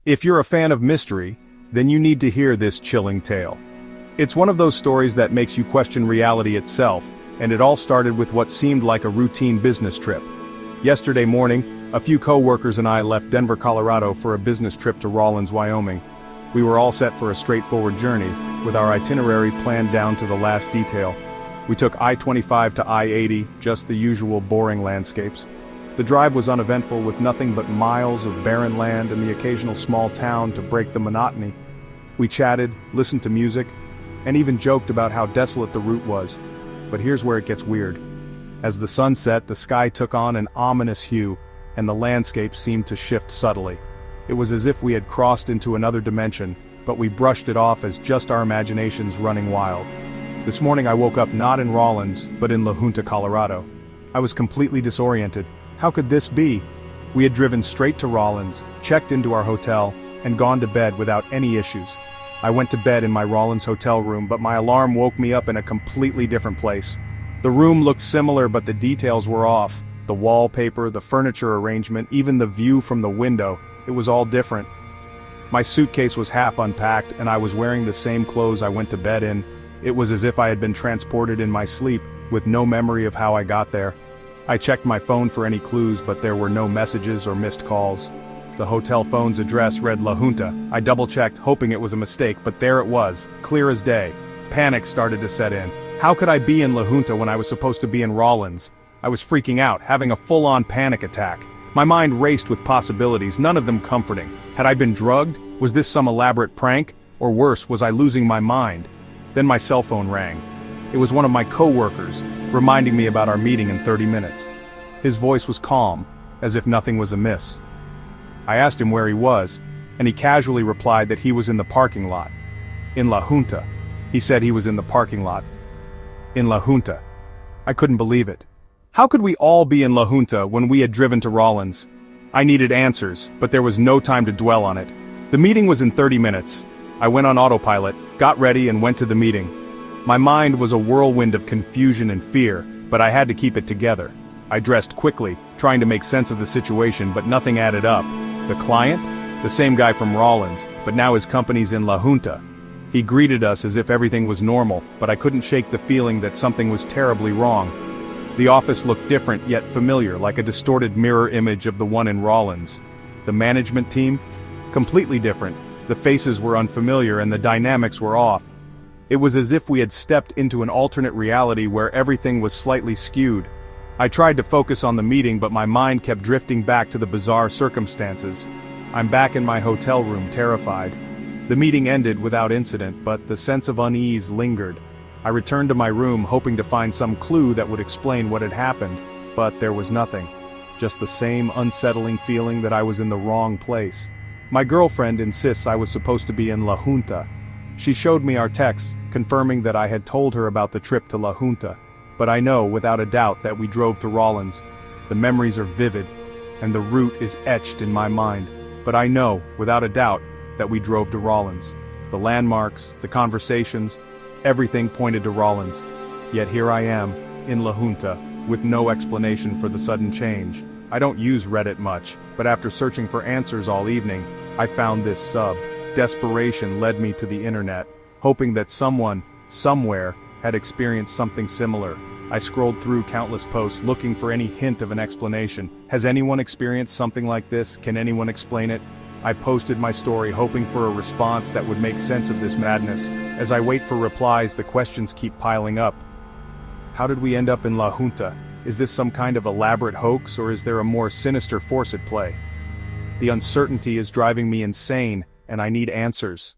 If you're a fan of mystery, then you need to hear this chilling tale. It's one of those stories that makes you question reality itself, and it all started with what seemed like a routine business trip. Yesterday morning, a few co-workers and I left Denver, Colorado for a business trip to Rawlins, Wyoming. We were all set for a straightforward journey, with our itinerary planned down to the last detail. We took I-25 to I-80, just the usual boring landscapes. The drive was uneventful, with nothing but miles of barren land and the occasional small town to break the monotony. We chatted, listened to music, and even joked about how desolate the route was. But here's where it gets weird. As the sun set, the sky took on an ominous hue, and the landscape seemed to shift subtly. It was as if we had crossed into another dimension, but we brushed it off as just our imaginations running wild. This morning I woke up not in Rawlins, but in Junta, Colorado. I was completely disoriented. How could this be? We had driven straight to Rawlins, checked into our hotel, and gone to bed without any issues. I went to bed in my Rawlins hotel room, but my alarm woke me up in a completely different place. The room looked similar, but the details were off. The wallpaper, the furniture arrangement, even the view from the window, it was all different. My suitcase was half unpacked, and I was wearing the same clothes I went to bed in. It was as if I had been transported in my sleep, with no memory of how I got there. I checked my phone for any clues, but there were no messages or missed calls. The hotel phone's address read La Junta. I double-checked, hoping it was a mistake, but there it was, clear as day. Panic started to set in. How could I be in La Junta when I was supposed to be in Rawlins? I was freaking out, having a full-on panic attack. My mind raced with possibilities, none of them comforting. Had I been drugged? Was this some elaborate prank? Or worse, was I losing my mind? Then my cell phone rang. It was one of my co-workers, reminding me about our meeting in 30 minutes. His voice was calm, as if nothing was amiss. I asked him where he was, and he casually replied that he was in the parking lot. In La Junta. He said he was in the parking lot. In La Junta. I couldn't believe it. How could we all be in La Junta when we had driven to Rawlins? I needed answers, but there was no time to dwell on it. The meeting was in 30 minutes. I went on autopilot, got ready, and went to the meeting. My mind was a whirlwind of confusion and fear, but I had to keep it together. I dressed quickly, trying to make sense of the situation, but nothing added up. The client? The same guy from Rawlins, but now his company's in La Junta. He greeted us as if everything was normal, but I couldn't shake the feeling that something was terribly wrong. The office looked different yet familiar, like a distorted mirror image of the one in Rawlins. The management team? Completely different. The faces were unfamiliar and the dynamics were off. It was as if we had stepped into an alternate reality where everything was slightly skewed. I tried to focus on the meeting, but my mind kept drifting back to the bizarre circumstances. I'm back in my hotel room, terrified. The meeting ended without incident, but the sense of unease lingered. I returned to my room, hoping to find some clue that would explain what had happened, but there was nothing. Just the same unsettling feeling that I was in the wrong place. My girlfriend insists I was supposed to be in La Junta. She showed me our texts, confirming that I had told her about the trip to La Junta. But I know, without a doubt, that we drove to Rawlins. The memories are vivid, and the route is etched in my mind. But I know, without a doubt, that we drove to Rawlins. The landmarks, the conversations, everything pointed to Rawlins. Yet here I am, in La Junta, with no explanation for the sudden change. I don't use Reddit much, but after searching for answers all evening, I found this sub. Desperation led me to the internet, hoping that someone, somewhere, had experienced something similar. I scrolled through countless posts looking for any hint of an explanation. Has anyone experienced something like this? Can anyone explain it? I posted my story hoping for a response that would make sense of this madness. As I wait for replies, the questions keep piling up. How did we end up in La Junta? Is this some kind of elaborate hoax, or is there a more sinister force at play? The uncertainty is driving me insane, and I need answers.